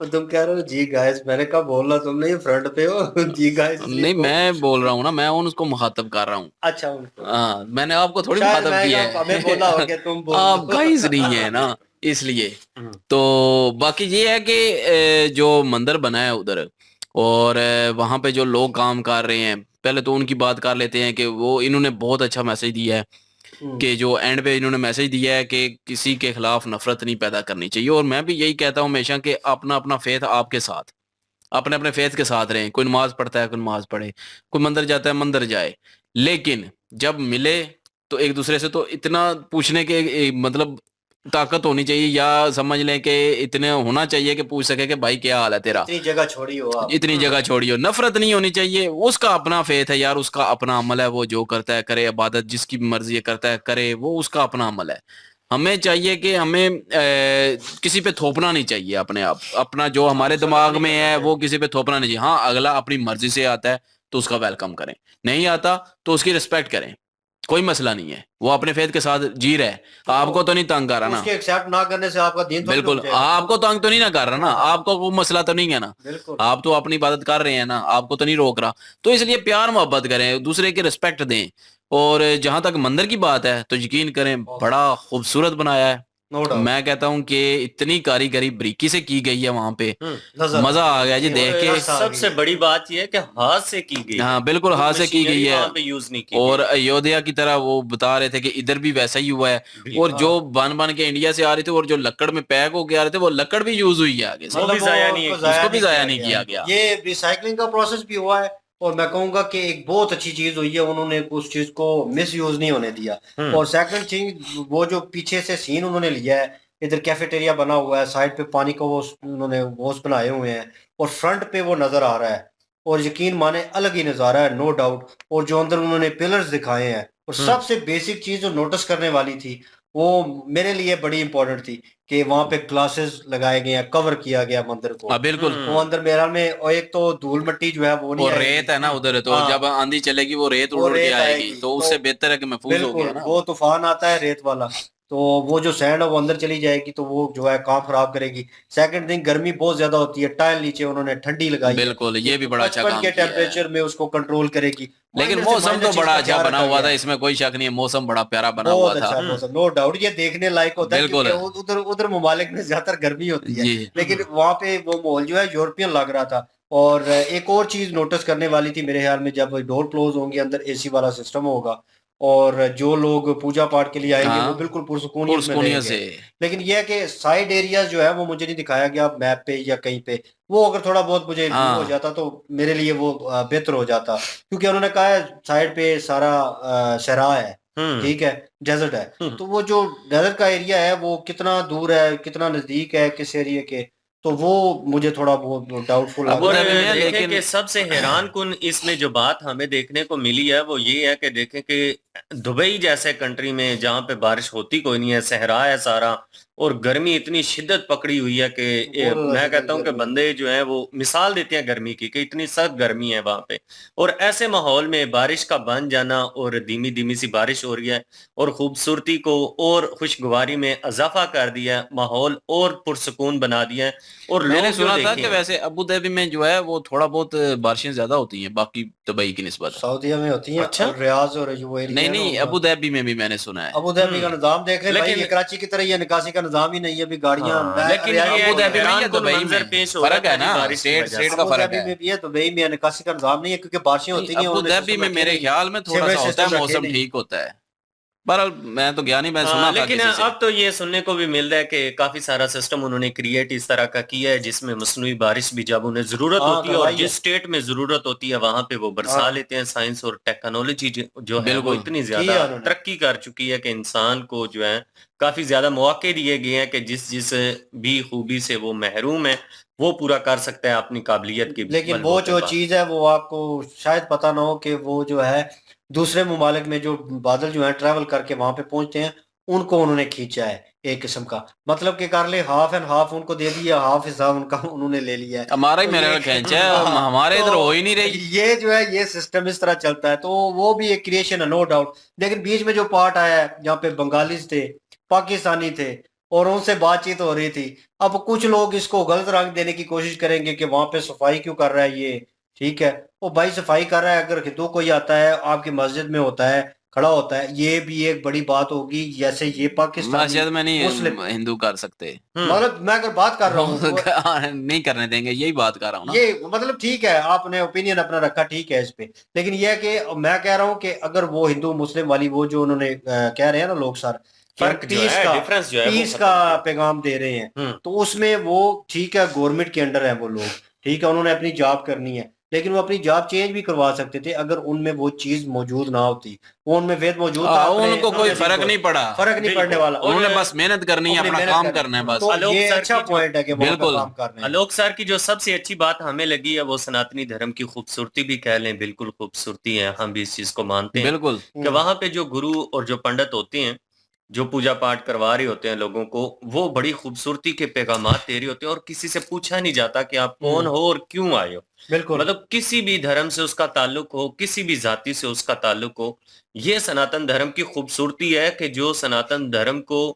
तो तुम कह रहे हो जी गाइस, मैंने कहा बोलना तुम नहीं, फ्रंट पे हो जी गाइस। नहीं मैं बोल रहा हूँ ना, मैं उसको मुखातब कर रहा हूँ। अच्छा, उनको हाँ, मैंने आपको थोड़ी शायद मुखातब मैं किया हमें बोला हो कि तुम बोल आप दो। गाइस नहीं है ना, इसलिए। तो बाकी ये है कि जो मंदिर बना है उधर, और वहां पे जो लोग काम कर रहे हैं, पहले तो उनकी बात कर लेते हैं कि वो इन्होंने बहुत अच्छा मैसेज दिया है कि जो एंड पे इन्होंने मैसेज दिया है कि किसी के खिलाफ नफरत नहीं पैदा करनी चाहिए। और मैं भी यही कहता हूँ हमेशा कि अपना अपना फेथ आपके साथ, अपने अपने फेथ के साथ रहें। कोई नमाज पढ़ता है, कोई नमाज पढ़े, कोई मंदिर जाता है, मंदिर जाए, लेकिन जब मिले तो एक दूसरे से तो इतना पूछने के मतलब ताकत होनी चाहिए, या समझ लें कि इतने होना चाहिए कि पूछ सके कि भाई क्या हाल है तेरा, इतनी जगह छोड़ी हो आप। इतनी जगह छोड़ियो। नफरत नहीं होनी चाहिए। उसका अपना फेथ है यार, उसका अपना अमल है, वो जो करता है करे, इबादत जिसकी मर्जी है करता है करे, वो उसका अपना अमल है। हमें चाहिए कि हमें किसी पे थोपना नहीं चाहिए अपने आप, अपना जो हमारे दिमाग में है वो किसी पे थोपना नहीं चाहिए। हाँ, अगला अपनी मर्जी से आता है तो उसका वेलकम करें, नहीं आता तो उसकी रिस्पेक्ट करें, कोई मसला नहीं है, वो अपने फेथ के साथ जी रहा है, आपको तो नहीं तंग कर रहा ना। उसके एक्सेप्ट ना करने से आपका दीन तो नहीं बिल्कुल, रुक जाएगा। आपको तंग तो नहीं ना कर रहा ना, आपको कोई मसला तो नहीं है ना, बिल्कुल आप तो अपनी इबादत कर रहे हैं ना, आपको तो नहीं रोक रहा। तो इसलिए प्यार मोहब्बत करें, दूसरे की रिस्पेक्ट दें। और जहां तक मंदिर की बात है तो यकीन करें बड़ा खूबसूरत बनाया है। No doubt. मैं कहता हूं कि इतनी कारीगरी बारीकी से की गई है वहां पे, नजर मजा आ गया जी देख के। सबसे बड़ी बात यह है कि हाथ से की गई, हाँ बिल्कुल, हाथ से की गई है। वहाँ पे यूज नहीं की और अयोध्या की तरह वो बता रहे थे कि इधर भी वैसा ही हुआ है, और जो बन बन के इंडिया से आ रहे थे और जो लकड़ में पैक होके आ रहे थे वो लकड़ भी यूज हुई है आगे से, वो भी जाया नहीं है, उसको भी जाया नहीं किया गया। ये रिसाइकलिंग का प्रोसेस भी हुआ है, और मैं कहूंगा कि एक बहुत अच्छी चीज हुई है, उन्होंने उस चीज को मिस यूज नहीं होने दिया। और सेकंड चीज, वो जो पीछे से सीन उन्होंने लिया है, इधर कैफेटेरिया बना हुआ है, साइड पे पानी का वो उन्होंने वोस बनाए हुए हैं, और फ्रंट पे वो नजर आ रहा है, और यकीन माने अलग ही नजारा है, नो डाउट। और जो अंदर उन्होंने पिलर्स दिखाए हैं, और सबसे बेसिक चीज जो नोटिस करने वाली थी, वो मेरे लिए बड़ी इंपॉर्टेंट थी, कि वहां पे ग्लासेस लगाए गए हैं, कवर किया गया मंदिर को। हाँ बिल्कुल, वो अंदर मेरा में, और एक तो धूल मिट्टी जो है वो नहीं और आएगी। रेत है ना उधर, तो हाँ। जब आंधी चलेगी वो रेत वो उड़ उड़ के रेत आएगी, आएगी, तो उससे बेहतर है कि महफूज हो बिल्कुल गया ना। वो तूफान आता है रेत वाला, तो वो जो सैंड है वो अंदर चली जाएगी, तो वो जो है काम खराब करेगी। सेकंड थिंग, गर्मी बहुत ज्यादा होती है, टाइल नीचे उन्होंने ठंडी लगाई है, बिल्कुल, ये भी बड़ा अच्छा 55 काम के किया है। टेम्परेचर में उसको कंट्रोल करेगी। लेकिन माइनर से मौसम माइनर तो चीज बड़ा का अच्छा ख्याल बना रखा हुआ गया था, है। इसमें कोई शक नहीं है, मौसम बड़ा प्यारा बना हुआ बहुत था। अच्छा मौसम, नो डाउट, ये देखने लायक होता है, बिल्कुल। क्योंकि उधर उधर ममालिक में ज्यादातर गर्मी होती है, जी। लेकिन वहां पे वो माहौल जो है यूरोपियन लग रहा था। और एक और चीज नोटिस करने वाली थी मेरे ख्याल में, जब डोर क्लोज होंगे, अंदर एसी वाला सिस्टम होगा, और जो लोग पूजा पाठ के लिए आएंगे हाँ, वो बिल्कुल पुरसुकूनियत में पुरस्कूनियत रहेंगे। से। लेकिन यह है कि साइड एरियाज जो है वो मुझे नहीं दिखाया गया मैप पे या कहीं पे, वो अगर थोड़ा बहुत मुझे व्यू हो हाँ। जाता तो मेरे लिए वो बेहतर हो जाता, क्योंकि उन्होंने कहा है साइड पे सारा सहरा है, ठीक है, डेजर्ट है, तो वो जो डेजर्ट का एरिया है वो कितना दूर है, कितना नजदीक है किस एरिया के, तो वो मुझे थोड़ा बहुत डाउटफुल अब लगा। और धाबी में देखें लेकिन- कि सबसे हैरान कुन इसमें जो बात हमें देखने को मिली है वो ये है कि देखें कि दुबई जैसे कंट्री में जहाँ पे बारिश होती कोई नहीं है, सहरा है सारा, और गर्मी इतनी शिद्दत पकड़ी हुई है कि बहुत मैं शिद्दत कहता हूँ कि गर्मी। बंदे जो हैं वो मिसाल देते हैं गर्मी की, कि इतनी सख्त गर्मी है वहाँ पे, और ऐसे माहौल में बारिश का बन जाना, और धीमी धीमी सी बारिश हो रही है, और खूबसूरती को और खुशगवारी में इजाफा कर दिया है, माहौल और पुरसुकून बना दिया है। और मैंने लोग जो सुना था देखें कि वैसे अबू धाबी में जो है वो थोड़ा बहुत बारिशें ज्यादा होती हैं बाकी दुबई की निस्बत। सऊदीया में होती है, अच्छा? रियाज और जो एरिया नहीं है ना, नहीं, वो- अबू धाबी में भी मैंने सुना है। अबू धाबी का निजाम देख ले भाई, लेकिन- ये कराची की तरह ये निकासी का निजाम ही नहीं है, अभी गाड़ियां हाँ, लेकिन ये अबू धाबी में हैरान या कुन दुबई मंजर में पेश हो फर्क रहा है था ना, बारिश की स्टेट वजह स्टेट से। का अबू फर्क धाबी है। में भी है, दुबई में निकासी का निजाम नहीं है, क्योंकि बारिशें होती नहीं, अबू उन्होंने धाबी सिस्टम में रखे मेरे नहीं। ख्याल में थोड़ा सीवरेज सा होता है, सिस्टम रखे मौसम नहीं। ठीक होता है, बहरहाल मैं तो गया नहीं, मैं सुना था लेकिन किसी से। अब तो ये सुनने को भी मिल रहा है कि काफी सारा सिस्टम उन्होंने क्रिएट इस तरह का किया है, जिसमें मसनूई बारिश भी जब उन्हें जरूरत हाँ, होती है और करवाई है। जिस स्टेट में जरूरत होती है वहां पे वो बरसा हाँ। लेते हैं। साइंस और टेक्नोलॉजी जो है वो बिल्कुल। इतनी किया ज्यादा उन्होंने। तरक्की कर चुकी है कि इंसान को जो है काफी ज्यादा मौके दिए गए हैं कि जिस जिस भी खूबी से वो महरूम है वो पूरा कर सकता है अपनी काबिलियत की लेकिन वो बलबूते जो पर। चीज है वो आपको शायद पता ना हो, कि वो जो है दूसरे ममालिक में जो बादल जो है ट्रैवल करके वहां पे पहुंचते हैं, उनको उन्होंने खींचा है एक किस्म का, मतलब कि कर ले हाफ एंड हाफ उनको दे दिया, हाफ हिस्सा उनका उन्होंने ले लिया है। हमारा ही तो मेरा ये- खींचा है, हाँ, हमारे इधर तो हो ही नहीं रही। ये जो है ये सिस्टम इस तरह चलता है, तो वो भी एक क्रिएशन है, नो डाउट। लेकिन बीच में जो पार्ट आया है जहाँ पे बंगालीज थे, पाकिस्तानी थे, और उनसे बातचीत हो रही थी, अब कुछ लोग इसको गलत रंग देने की कोशिश करेंगे कि वहां पे सफाई क्यों कर रहा है ये, ठीक है, वो भाई सफाई कर रहा है, अगर हिंदू कोई आता है आपकी मस्जिद में होता है, खड़ा होता है, ये भी एक बड़ी बात होगी, जैसे ये पाकिस्तान मस्जिद में नहीं मुस्लिम हिंदू कर सकते। मतलब मैं अगर बात कर रहा हूँ नहीं करने देंगे, यही बात कर रहा हूँ ना। ये मतलब ठीक है, आपने ओपिनियन अपना रखा, ठीक है इस पे, लेकिन यह है कि मैं कह रहा हूँ कि अगर वो हिंदू मुस्लिम वाली वो जो उन्होंने कह रहे हैं ना लोग सर, फर्क जो पीस है, का डिफरेंस जो है वो पीस खत्म का किया। पैगाम दे रहे हैं, हम्म। तो उसमें वो ठीक है, गवर्नमेंट के अंडर है वो लोग, ठीक है, उन्होंने अपनी जॉब करनी है, लेकिन वो अपनी जॉब चेंज भी करवा सकते थे अगर उनमें वो चीज मौजूद ना होती, वो उनमें वेद मौजूद था, अपने- उनको कोई अपने फर्क नहीं पड़ा, फर्क नहीं पड़ने वाला, उन्होंने बस मेहनत करनी है, अपनी अपना मेहनत काम करनी। करना है बस। तो आलोक ये सर अच्छा की जो- पॉइंट है कि वो अपना बिल्कुल। काम कर रहे हैं। आलोक सर की जो सबसे अच्छी बात हमें लगी है वो सनातनी धर्म की खूबसूरती भी कह लें, बिल्कुल खूबसूरती है, हम भी इस चीज को मानते हैं बिल्कुल। कि वहां पे जो गुरु और जो पंडित होते हैं जो पूजा पाठ करवा रहे होते हैं लोगों को, वो बड़ी खूबसूरती के पैगामात दे रहे होते हैं और किसी से पूछा नहीं जाता कि आप कौन हो और क्यों आए हो। बिल्कुल मतलब किसी भी धर्म से उसका ताल्लुक हो, किसी भी जाति से उसका ताल्लुक हो, ये सनातन धर्म की खूबसूरती है कि जो सनातन धर्म को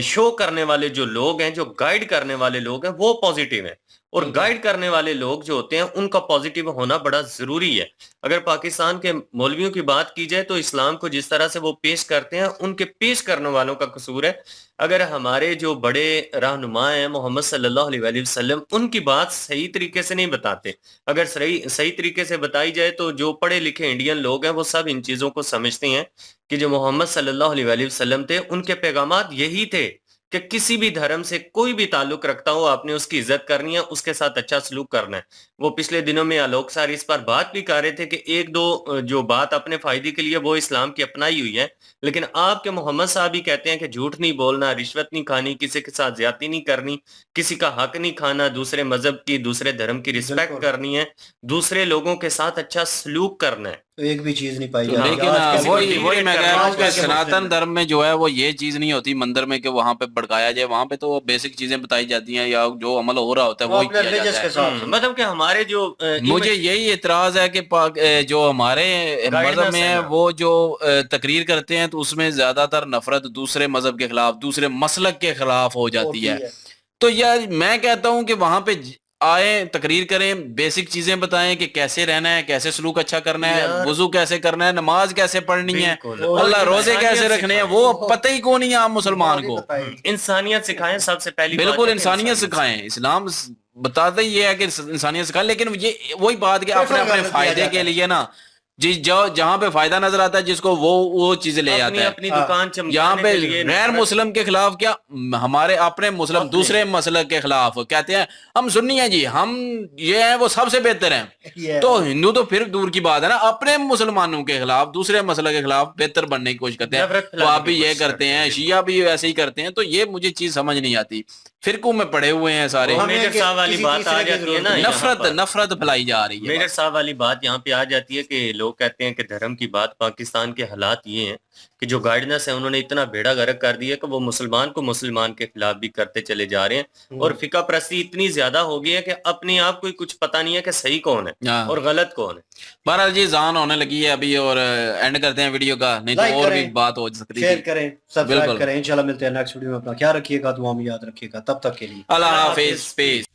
शो करने वाले जो लोग हैं, जो गाइड करने वाले लोग हैं, वो पॉजिटिव हैं और गाइड करने वाले लोग जो होते हैं उनका पॉजिटिव होना बड़ा जरूरी है। अगर पाकिस्तान के मौलवियों की बात की जाए तो इस्लाम को जिस तरह से वो पेश करते हैं उनके पेश करने वालों का कसूर है। अगर हमारे जो बड़े रहनुमा हैं मोहम्मद सल्लल्लाहु अलैहि वसल्लम उनकी बात सही तरीके से नहीं बताते, अगर सही तरीके से बताई जाए तो जो पढ़े लिखे इंडियन लोग हैं वो सब इन चीजों को समझते हैं कि जो मोहम्मद सल्लल्लाहु अलैहि वसल्लम थे उनके पैगामात यही थे कि किसी भी धर्म से कोई भी ताल्लुक रखता हो आपने उसकी इज्जत करनी है, उसके साथ अच्छा सलूक करना है। वो पिछले दिनों में आलोक सर इस पर बात भी कर रहे थे कि एक दो जो बात अपने फायदे के लिए वो इस्लाम की अपनाई हुई है, लेकिन आपके मोहम्मद साहब ही कहते हैं कि झूठ नहीं बोलना, रिश्वत नहीं खानी, किसी के साथ ज्यादती नहीं करनी, किसी का हक नहीं खाना, दूसरे मजहब की दूसरे धर्म की रिस्पेक्ट करनी है, दूसरे लोगों के साथ अच्छा सलूक करना है। तो एक भी चीज नहीं पाई लेकिन वही मैं कह रहा हूँ कि सनातन धर्म में जो है वो ये चीज नहीं होती मंदिर में कि वहां पे भड़काया जाए, वहां पे तो बेसिक चीजें बताई जाती हैं या जो अमल हो रहा होता है वही किया जाता है। मतलब कि हमारे जो मुझे यही एतराज है कि जो हमारे मजहब में है वो जो तकरीर करते हैं तो उसमें ज्यादातर नफरत दूसरे मजहब के खिलाफ, दूसरे मसलक के खिलाफ हो जाती है। तो यार मैं कहता हूँ कि वहां पे आए, तकरीर करें, बेसिक चीजें बताएं कि कैसे रहना है, कैसे सलूक अच्छा करना है, वुजू कैसे करना है, नमाज कैसे पढ़नी है, अल्लाह रोजे कैसे रखने हैं, वो पता ही कौन नहीं आम मुसलमान को। इंसानियत सिखाएं सबसे पहली बिल्कुल इंसानियत सिखाएं, इस्लाम बताता ही ये है कि इंसानियत सिखाएं, लेकिन ये वही बात कि अपने अपने फायदे के लिए ना जहाँ पे फायदा नजर आता है जिसको वो चीजें ले आता है। अपनी दुकान यहाँ पे गैर मुस्लिम के खिलाफ क्या, हमारे अपने मुस्लिम दूसरे मसलक के खिलाफ कहते हैं हम सुन्नी हैं जी, हम ये हैं वो सबसे बेहतर हैं। तो हिंदू तो फिर दूर की बात है ना, अपने मुसलमानों के खिलाफ, दूसरे मसलक के खिलाफ बेहतर बनने की कोशिश करते हैं। तो आप भी ये करते हैं, शिया भी ऐसे ही करते हैं। तो ये मुझे चीज समझ नहीं आती। फिरकों में पड़े हुए हैं सारे, मेजर साहब वाली बात आ जाती है ना, नफरत फैलाई जा रही है। मेजर साहब वाली बात यहाँ पे आ जाती है कि लोग कहते हैं कि धर्म की बात, पाकिस्तान के हालात ये हैं कि जो गाइडेंस है उन्होंने इतना बेड़ा गर्क कर दिया कि वो मुसलमान को मुसलमान के खिलाफ भी करते चले जा रहे हैं और फिका प्रस्ती इतनी ज्यादा हो गई है कि अपने आप को कुछ पता नहीं है कि सही कौन है और गलत कौन है। बहरहाल जी जान होने लगी है अभी और एंड करते हैं वीडियो का, नहीं तो और भी बात हो सकती है। शेयर करें, सब्सक्राइब करें। इंशाल्लाह मिलते हैं नेक्स्ट वीडियो में। अपना ख्याल रखिएगा, दुआ में याद रखिएगा। तब तक के लिए अल्लाह हाफिज, पीस।